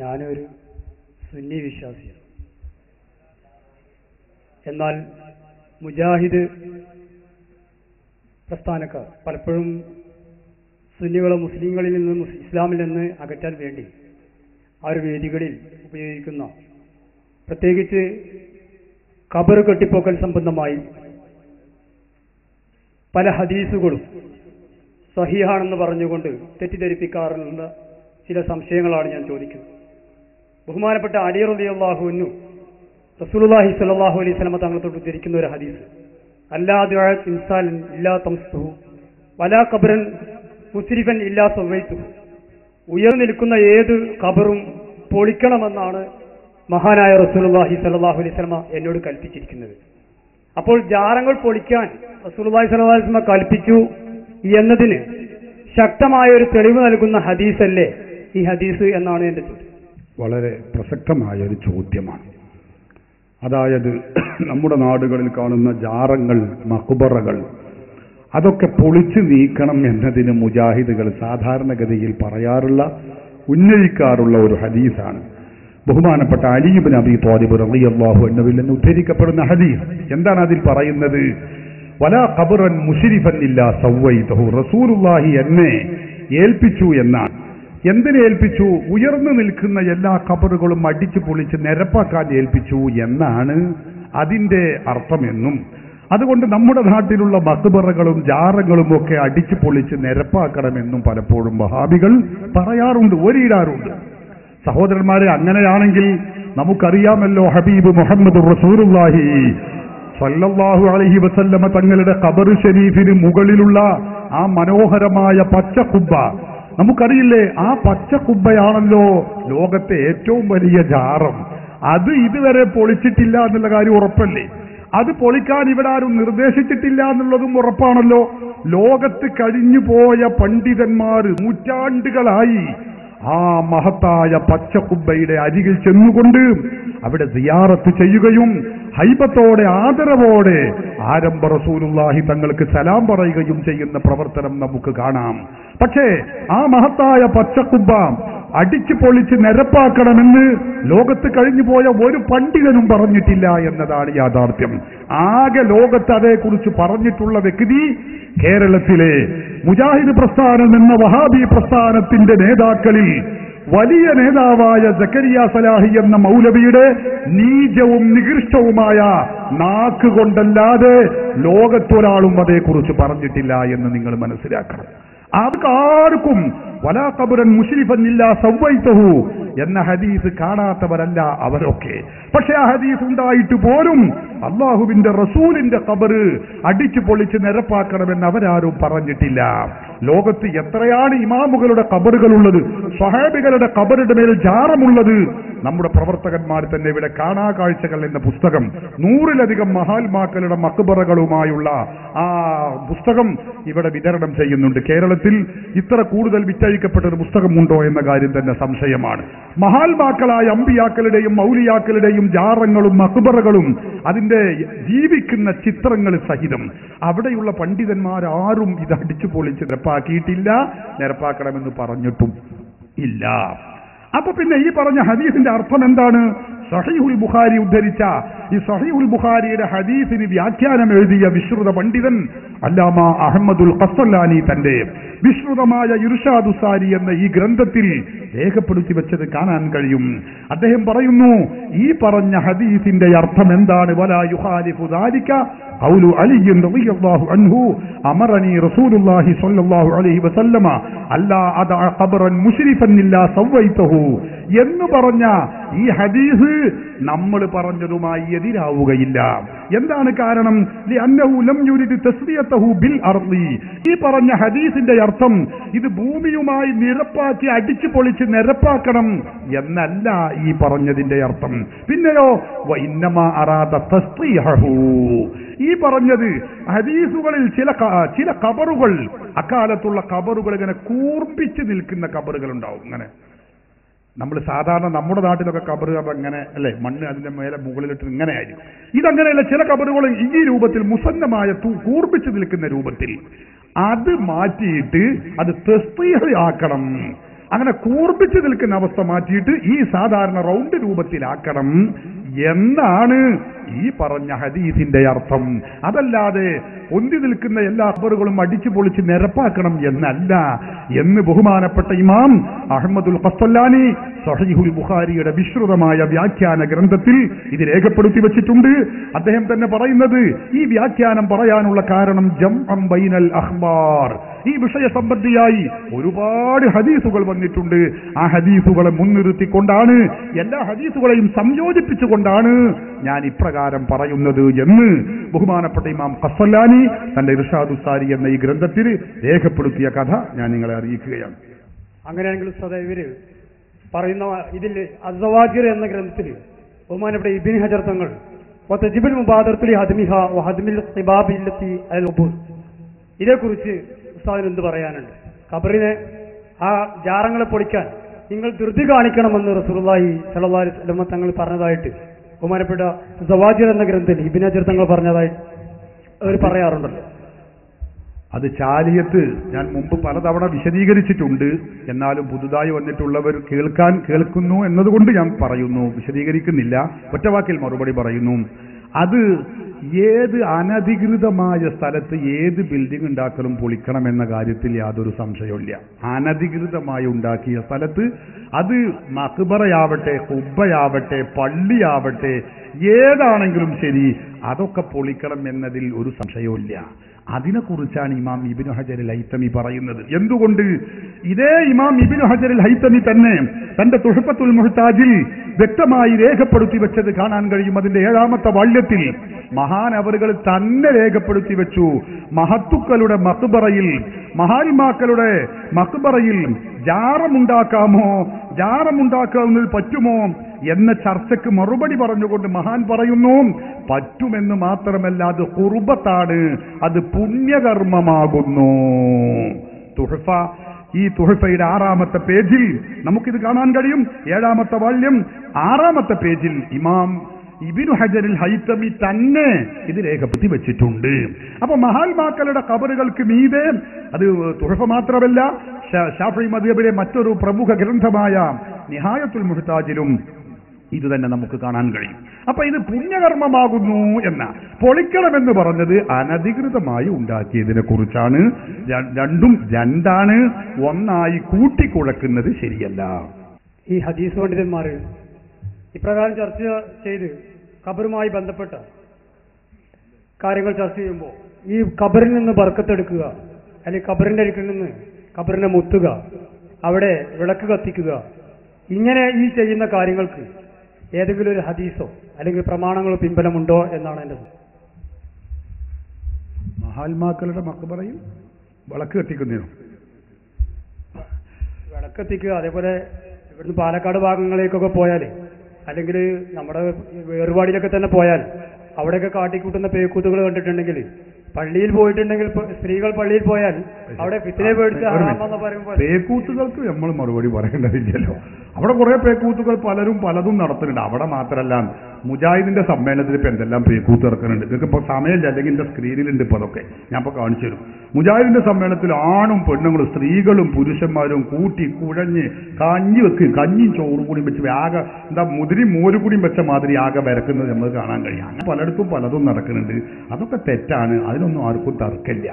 ഞാനൊരു സുന്നി വിശ്വാസിയാണ്. എന്നാൽ മുജാഹിദ് പ്രസ്ഥാനക്കാർ പലപ്പോഴും സുന്നികളെ മുസ്ലിങ്ങളിൽ നിന്ന് ഇസ്ലാമിൽ നിന്ന് അകറ്റാൻ വേണ്ടി ആ ഒരു വേദികളിൽ ഉപയോഗിക്കുന്ന പ്രത്യേകിച്ച് ഖബർ കെട്ടിപ്പോക്കൽ സംബന്ധമായി പല ഹദീസുകളും സഹീഹാണെന്ന് പറഞ്ഞുകൊണ്ട് തെറ്റിദ്ധരിപ്പിക്കാറുള്ള ചില സംശയങ്ങളാണ് ഞാൻ ചോദിക്കുന്നത്. ബഹുമാനപ്പെട്ട അലി റളിയല്ലാഹു അൻഹു റസൂലുള്ളാഹി സ്വല്ലല്ലാഹു അലൈഹി വസല്ലം തങ്ങളോട് ഉദ്ധരിക്കുന്ന ഒരു ഹദീസ്, അല്ലാ ദുആ ഇൻസാൻ ഇല്ലാ തംസ്തുഹു വലാ ഖബറൻ മുസ്രിഫൻ ഇല്ലാ സവൈതുഹു, ഉയർന്നു നിൽക്കുന്ന ഏത് ഖബറും പൊളിക്കണമെന്നാണ് മഹാനായ റസൂലുള്ളാഹി സ്വല്ലല്ലാഹു അലൈഹി വസല്ലം എന്നോട് കൽപ്പിച്ചിരിക്കുന്നത്. അപ്പോൾ ജാറങ്ങൾ പൊളിക്കാൻ റസൂലുള്ളാഹി സ്വല്ലല്ലാഹു അലൈഹി വസല്ലം കൽപ്പിച്ചു എന്നതിന് ശക്തമായ ഒരു തെളിവ് നൽകുന്ന ഹദീസല്ലേ ഈ ഹദീസ് എന്നാണ് എൻ്റെ ചോദ്യം. വളരെ പ്രസക്തമായ ഒരു ചോദ്യമാണ്. അതായത് നമ്മുടെ നാടുകളിൽ കാണുന്ന ജാറങ്ങൾ, മഖ്ബറകൾ, അതൊക്കെ പൊളിച്ചു നീക്കണം എന്നതിന് മുജാഹിദുകൾ സാധാരണഗതിയിൽ ഉന്നയിക്കാറുള്ള ഒരു ഹദീസാണ്. ബഹുമാനപ്പെട്ട അലി ഇബ്നു അബീ ത്വാലിബ് റളിയല്ലാഹു അൻഹുവിൽ നിന്ന് ഉദ്ധരിക്കപ്പെടുന്ന ഹദീസ്. എന്താണ് അതിൽ പറയുന്നത്? വലാ ഖബറൻ മുശ്രിഫൻ ഇല്ലാ സവ്വൈതഹു, റസൂലുള്ളാഹി എന്നെ ഏൽപ്പിച്ചു എന്നാണ്. എന്തിനെ ഏൽപ്പിച്ചു? ഉയർന്നു നിൽക്കുന്ന എല്ലാ ഖബറുകളും അടിച്ചു പൊളിച്ച് നിരപ്പാക്കാൻ ഏൽപ്പിച്ചു എന്നാണ് അതിന്റെ അർത്ഥമെന്നും, അതുകൊണ്ട് നമ്മുടെ നാട്ടിലുള്ള മഖ്ബറകളും ജാറങ്ങളും ഒക്കെ അടിച്ചു പൊളിച്ച് നിരപ്പാക്കണമെന്നും പലപ്പോഴും വഹാബികൾ പറയാറുണ്ട്, ഓരിയിടാറുണ്ട്. സഹോദരന്മാരെ, അങ്ങനെയാണെങ്കിൽ നമുക്കറിയാമല്ലോ ഹബീബ് മുഹമ്മദ് റസൂലുള്ളാഹി സ്വല്ലല്ലാഹു അലൈഹി വസല്ലമ തങ്ങളുടെ ഖബർ ഷരീഫിന് മുകളിലുള്ള ആ മനോഹരമായ പച്ചക്കുബ്ബ നമുക്കറിയില്ലേ? ആ പച്ചക്കുബ്ബയാണല്ലോ ലോകത്തെ ഏറ്റവും വലിയ ജാറം. അത് ഇതുവരെ പൊളിച്ചിട്ടില്ല എന്നുള്ള കാര്യം ഉറപ്പല്ലേ? അത് പൊളിക്കാൻ ഇവിടെ ആരും നിർദ്ദേശിച്ചിട്ടില്ല എന്നുള്ളതും ഉറപ്പാണല്ലോ. ലോകത്ത് കഴിഞ്ഞു പോയ പണ്ഡിതന്മാർ നൂറ്റാണ്ടുകളായി ആ മഹത്തായ പച്ചക്കുബ്ബയുടെ അരികിൽ ചെന്നുകൊണ്ട് അവിടെ സിയാറത്ത് ചെയ്യുകയും ഹൈബത്തോടെ ആദരവോടെ ആരംഭ റസൂലുള്ളാഹി തങ്ങൾക്ക് സലാം പറയുകയും ചെയ്യുന്ന പ്രവർത്തനം നമുക്ക് കാണാം. പക്ഷേ ആ മഹത്തായ പച്ചക്കുബ്ബ അടിച്ചു പൊളിച്ച് നിരപ്പാക്കണമെന്ന് ലോകത്ത് കഴിഞ്ഞു പോയ ഒരു പണ്ഡിതനും പറഞ്ഞിട്ടില്ല എന്നതാണ് യാഥാർത്ഥ്യം. ആകെ ലോകത്ത് അതേക്കുറിച്ച് പറഞ്ഞിട്ടുള്ള വ്യക്തി കേരളത്തിലെ മുജാഹിദ് പ്രസ്ഥാനം എന്ന വഹാബി പ്രസ്ഥാനത്തിന്റെ നേതാക്കളിൽ വലിയ നേതാവായ സക്കരിയ സലാഹി എന്ന മൗലവിയുടെ നീചവും നികൃഷ്ടവുമായ നാക്കുകൊണ്ടല്ലാതെ ലോകത്തൊരാളും അതേക്കുറിച്ച് പറഞ്ഞിട്ടില്ല എന്ന് നിങ്ങൾ മനസ്സിലാക്കണം. ആർക്കും വലാ ഖബറൻ മുശ്രിഫൻ ഇല്ലാ സവ്വൈതഹു എന്ന ഹദീസ് കാണാത്തവരല്ല അവരൊക്കെ. പക്ഷെ ആ ഹദീസ് ഉണ്ടായിട്ട് പോലും അള്ളാഹുവിന്റെ റസൂലിന്റെ ഖബർ അടിച്ചു പൊളിച്ച് നിരപ്പാക്കണമെന്ന് അവരാരും പറഞ്ഞിട്ടില്ല. ലോകത്ത് എത്രയാണ് ഇമാമുകളുടെ ഖബറുകളുള്ളത്, സ്വഹാബികളുടെ ഖബറുടെ മേൽ ജാറമുള്ളത്. നമ്മുടെ പ്രവർത്തകന്മാർ തന്നെ ഇവിടെ കാണാ കാഴ്ചകൾ എന്ന പുസ്തകം 100-ലധികം മഹാത്മാക്കളുടെ മഖ്ബറകളുമായുള്ള ആ പുസ്തകം ഇവിടെ വിതരണം ചെയ്യുന്നുണ്ട്. കേരളത്തിൽ ഇത്ര കൂടുതൽ വിറ്റഴിക്കപ്പെട്ട ഒരു പുസ്തകമുണ്ടോ എന്ന കാര്യം തന്നെ സംശയമാണ്. മഹാത്മാക്കളായ അമ്പിയാക്കളുടെയും മൗലിയാക്കളുടെയും ജാറങ്ങളും മഖ്ബറകളും അതിന്റെ ജീവിക്കുന്ന ചിത്രങ്ങൾ സഹിതം അവിടെയുള്ള പണ്ഡിതന്മാരാരും ഇത് അടിച്ചു പൊളിച്ച് നിരപ്പാക്കിയിട്ടില്ല, നിരപ്പാക്കണമെന്ന് പറഞ്ഞിട്ടും ഇല്ല. അപ്പൊ പിന്നെ ഈ പറഞ്ഞ ഹദീസിന്റെ അർത്ഥം എന്താണ്? സഹീഹുൽ ബുഖാരി ഉദ്ധരിച്ച ഈ സഹീഹുൽ ബുഖാരിയുടെ ഹദീസിന് വ്യാഖ്യാനം എഴുതിയ വിശ്രുത പണ്ഡിതൻ അല്ലാമ അഹമ്മദുൽ ഖസ്സലാനി തന്റെ വിശ്രുതമായ ഇർഷാദു സാരി എന്ന ഈ ഗ്രന്ഥത്തിൽ രേഖപ്പെടുത്തി വെച്ചത് കാണാൻ കഴിയും. അദ്ദേഹം പറയുന്നു, ഈ പറഞ്ഞ ഹദീസിന്റെ അർത്ഥം എന്താണ്? വലാ യുഖാലിഫു ദാലിക ഖൗലു അലി റളിയല്ലാഹു അൻഹു അമറനി റസൂലുള്ളാഹി സ്വല്ലല്ലാഹു അലൈഹി വസല്ലമ അല്ലാ അദഅ ഖബറൻ മുശ്രിഫൻ ഇല്ലാ സവ്വൈതഹു എന്ന് പറഞ്ഞ ഈ ഹദീസ് നമ്മൾ പറഞ്ഞതുമായി എതിരാവുകയില്ല. എന്താണ് കാരണം? ലിഅന്നഹു ലം യുരിദ് തസ്വിയതഹു ബിൽ അർളി. ഈ പറഞ്ഞ ഹദീസിന്റെ അർത്ഥം ഇത് ഭൂമിയുമായി നിരപ്പാക്കി അടിച്ചു പൊളിച്ച് നിരപ്പാക്കണം എന്നല്ല ഈ പറഞ്ഞതിന്റെ അർത്ഥം. പിന്നെയോ വഇന്നമാ അറാദ തസ്തീഹു. ഈ പറഞ്ഞത് ഹദീസുകളിൽ ചില ഖബറുകൾ, അക്കാലത്തുള്ള ഖബറുകൾ ഇങ്ങനെ കൂർപ്പിച്ച് നിൽക്കുന്ന ഖബറുകൾ ഉണ്ടാവും. ഇങ്ങനെ നമ്മൾ സാധാരണ നമ്മുടെ നാട്ടിലൊക്കെ ഖബർ അങ്ങനെ അല്ലെ, മണ്ണ് അതിന്റെ മേലെ മുകളിലിട്ട് ഇങ്ങനെ ആയിരിക്കും. ഇതങ്ങനെയല്ല, ചില ഖബറുകൾ ഈ രൂപത്തിൽ മുസന്നമായ കൂർപ്പിച്ച് നിൽക്കുന്ന രൂപത്തിൽ അത് മാറ്റിയിട്ട് അത് തസ്തീഹ് ആക്കണം. അങ്ങനെ കൂർപ്പിച്ചു നിൽക്കുന്ന അവസ്ഥ മാറ്റിയിട്ട് ഈ സാധാരണ റൗണ്ട് രൂപത്തിലാക്കണം എന്നാണ് ഈ പറഞ്ഞ ഹദീസിന്റെ അർത്ഥം. അതല്ലാതെ പൊന്തി നിൽക്കുന്ന എല്ലാ ഖബറുകളും അടിച്ചു പൊളിച്ച് നിരപ്പാക്കണം എന്നല്ല എന്ന് ബഹുമാനപ്പെട്ട ഇമാം അഹ്മദുൽ ഖസ്സലാനി സഹീഹുൽ ബുഖാരിയുടെ വിശ്രുതമായ വ്യാഖ്യാന ഗ്രന്ഥത്തിൽ ഇത് രേഖപ്പെടുത്തി വെച്ചിട്ടുണ്ട്. അദ്ദേഹം തന്നെ പറയുന്നത് ഈ വ്യാഖ്യാനം പറയാനുള്ള കാരണം ജംഅം ബൈനൽ അഖ്ബാർ, ഈ വിഷയ സംബന്ധിയായി ഒരുപാട് ഹദീസുകൾ വന്നിട്ടുണ്ട്. ആ ഹദീസുകളെ മുൻനിർത്തിക്കൊണ്ടാണ്, എല്ലാ ഹദീസുകളെയും സംയോജിപ്പിച്ചുകൊണ്ടാണ് ഞാൻ ഇപ്രകാരം പറയുന്നത് എന്ന് ബഹുമാനപ്പെട്ട ഇമാം ഖസ്സലാനി തന്റെ ഇർഷാദുസ് സാരി എന്ന ഈ ഗ്രന്ഥത്തിൽ രേഖപ്പെടുത്തിയ കഥ ഞാൻ നിങ്ങളെ അറിയിക്കുകയാണ്. അങ്ങനെയാണെങ്കിൽ ഇവര് പറയുന്ന ഇതിൽ അസ്സവാജിർ എന്ന ഗ്രന്ഥത്തിൽ ബഹുമാനപ്പെട്ട ഇബ്നു ഹജർ തങ്ങൾ വതജിബുൽ മുബാദറത്തുൽ ഹദ്മിഹ വഹദ്മിൽ ഖിബാബില്ലത്തി അൽ ഉബൂർ, ഇതേക്കുറിച്ച് ഉസ്താദിന് എന്ത് പറയാനുണ്ട്? ഖബറിനെ, ആ ജാറങ്ങളെ പൊളിക്കാൻ നിങ്ങൾ ധൃതി കാണിക്കണമെന്ന് റസൂലുള്ളാഹി സ്വല്ലല്ലാഹു അലൈഹി വസല്ലം തങ്ങൾ പറഞ്ഞതായിട്ട് ബഹുമാനപ്പെട്ട സവാജിർ എന്ന ഗ്രന്ഥത്തിൽ ഇബ്നു ഹജർ തങ്ങൾ പറഞ്ഞതായിട്ട് അവർ പറയാറുണ്ടല്ലോ. അത് ചാലിയത്ത് ഞാൻ മുമ്പ് പലതവണ വിശദീകരിച്ചിട്ടുണ്ട്. എന്നാലും പുതുതായി വന്നിട്ടുള്ളവർ കേൾക്കുന്നു എന്നതുകൊണ്ട് ഞാൻ പറയുന്നു, വിശദീകരിക്കുന്നില്ല. ഒറ്റവാക്കിൽ മറുപടി പറയുന്നു. അത് ഏത് അനധികൃതമായ സ്ഥലത്ത് ഏത് ബിൽഡിംഗ് ഉണ്ടാക്കലും പൊളിക്കണം എന്ന കാര്യത്തിൽ യാതൊരു സംശയമില്ല. അനധികൃതമായി ഉണ്ടാക്കിയ സ്ഥലത്ത് അത് മഖ്ബറയാവട്ടെ, ഖുബ്ബയാവട്ടെ, പള്ളിയാവട്ടെ, ഏതാണെങ്കിലും ശരി അതൊക്കെ പൊളിക്കണം എന്നതിൽ ഒരു സംശയവുമില്ല. അതിനെക്കുറിച്ചാണ് ഇമാം ഇബ്നു ഹജറുൽ ഹൈതമി പറയുന്നത്. എന്തുകൊണ്ട്? ഇതേ ഇമാം ഇബ്നു ഹജറുൽ ഹൈതമി തന്നെ തന്റെ തുഹ്ഫത്തുൽ മുഹ്താജിൽ വ്യക്തമായി രേഖപ്പെടുത്തി വെച്ചത് കാണാൻ കഴിയും. അതിന്റെ 7ാമത്തെ വാള്യത്തിൽ മഹാനവറുകൾ തന്നെ രേഖപ്പെടുത്തി വെച്ചു, മഹത്തുക്കളുടെ മഖ്ബറയിൽ, മഹാന്മാക്കളുടെ മഖ്ബറയിൽ ജാറമുണ്ടാക്കാമോ, ജാറമുണ്ടാക്കാവുന്നത് പറ്റുമോ എന്ന ചർച്ചയ്ക്ക് മറുപടി പറഞ്ഞുകൊണ്ട് മഹാൻ പറയുന്നു, പറ്റുമെന്ന് മാത്രമല്ല അത് ഖുർബത്താണ്, അത് പുണ്യകർമ്മമാകുന്നു. തുഹ്ഫ, ഈ തുഹ്ഫയുടെ 6ാമത്തെ പേജിൽ നമുക്കിത് കാണാൻ കഴിയും. 7ാമത്തെ വാള്യം 6ാമത്തെ പേജിൽ ഇമാം ഇബ്നു ഹജറുൽ ഹൈതമി തന്നെ ഇത് രേഖപ്പെടുത്തി വെച്ചിട്ടുണ്ട്. അപ്പൊ മഹാത്മാക്കളുടെ ഖബറുകൾക്ക് മീതെ, അത് തുഹ്ഫ മാത്രമല്ല, ശാഫിഈ മദ്ഹബിലെ മറ്റൊരു പ്രമുഖ ഗ്രന്ഥമായ നിഹായത്തുൽ മുഹ്താജിലും ഇത് തന്നെ നമുക്ക് കാണാൻ കഴിയും. അപ്പൊ ഇത് പുണ്യകർമ്മമാകുന്നു എന്ന, പൊളിക്കണമെന്ന് പറഞ്ഞത് അനധികൃതമായി ഉണ്ടാക്കിയതിനെ കുറിച്ചാണ്. രണ്ടും രണ്ടാണ്, ഒന്നായി കൂട്ടിക്കുഴക്കുന്നത് ശരിയല്ല. ഈ ഹദീസ് പണ്ഡിതന്മാർ ഇപ്രകാരം ചർച്ച ചെയ്ത് ഖബറുമായി ബന്ധപ്പെട്ട കാര്യങ്ങൾ ചർച്ച ചെയ്യുമ്പോൾ ഈ ഖബറിൽ നിന്ന് ബർക്കത്തെടുക്കുക, അല്ലെങ്കിൽ ഖബറിന്റെ അടുക്കിൽ നിന്ന് ഖബറിനെ മുത്തുക, അവിടെ വിളക്ക് കത്തിക്കുക, ഇങ്ങനെ ഈ ചെയ്യുന്ന കാര്യങ്ങൾക്ക് ഏതെങ്കിലും ഒരു ഹദീസോ അല്ലെങ്കിൽ പ്രമാണങ്ങളോ പിൻബലമുണ്ടോ എന്നാണ് എൻ്റെ. മഹാത്മാക്കളുടെ മഖ്ബറയിൽ വിളക്ക് കത്തിക്കുന്നതിനോ? വിളക്ക് കത്തിക്കുക, അതേപോലെ ഇവിടുന്ന് പാലക്കാട് ഭാഗങ്ങളിലേക്കൊക്കെ പോയാൽ, അല്ലെങ്കിൽ നമ്മുടെ വേറുപാടിയിലൊക്കെ തന്നെ പോയാൽ അവിടെയൊക്കെ കാട്ടിക്കൂട്ടുന്ന പേക്കൂത്തുകൾ കണ്ടിട്ടുണ്ടെങ്കിൽ, പള്ളിയിൽ പോയിട്ടുണ്ടെങ്കിൽ, സ്ത്രീകൾ പള്ളിയിൽ പോയാൽ അവിടെ ഫിത്നെ പേടിച്ച് ആറാമെന്ന് പറയുമ്പോൾ പേക്കൂത്തുകൾക്ക് നമ്മൾ മറുപടി പറയേണ്ടതില്ലല്ലോ. അവിടെ കുറെ പേക്കൂത്തുകൾ പലരും പലതും നടത്തുന്നുണ്ട്. അവിടെ മാത്രമല്ല, മുജാഹിദിന്റെ സമ്മേളനത്തിൽ ഇപ്പൊ എന്തെല്ലാം പേക്കൂത്ത് ഇറക്കുന്നുണ്ട്. നിങ്ങൾക്ക് ഇപ്പൊ സമയമില്ല, അല്ലെങ്കിൽ എന്റെ സ്ക്രീനിലുണ്ട് ഇപ്പൊ അതൊക്കെ, ഞാൻ ഇപ്പൊ കാണിച്ചു തരും. മുജാഹിദിന്റെ സമ്മേളനത്തിൽ ആണും പെണ്ണുങ്ങളും സ്ത്രീകളും പുരുഷന്മാരും കൂട്ടി കുഴഞ്ഞ് കഞ്ഞിയും ചോറും കൂടി വെച്ച് ആകെ എന്താ മുതിരി മോര് കൂടിയും വെച്ച മാതിരി ആകെ വരക്കുന്നത് നമ്മൾ കാണാൻ കഴിയും. അങ്ങനെ പലയിടത്തും പലതും നടക്കുന്നുണ്ട്. അതൊക്കെ തെറ്റാണ്, അതിനൊന്നും ആർക്കും തർക്കമില്ല.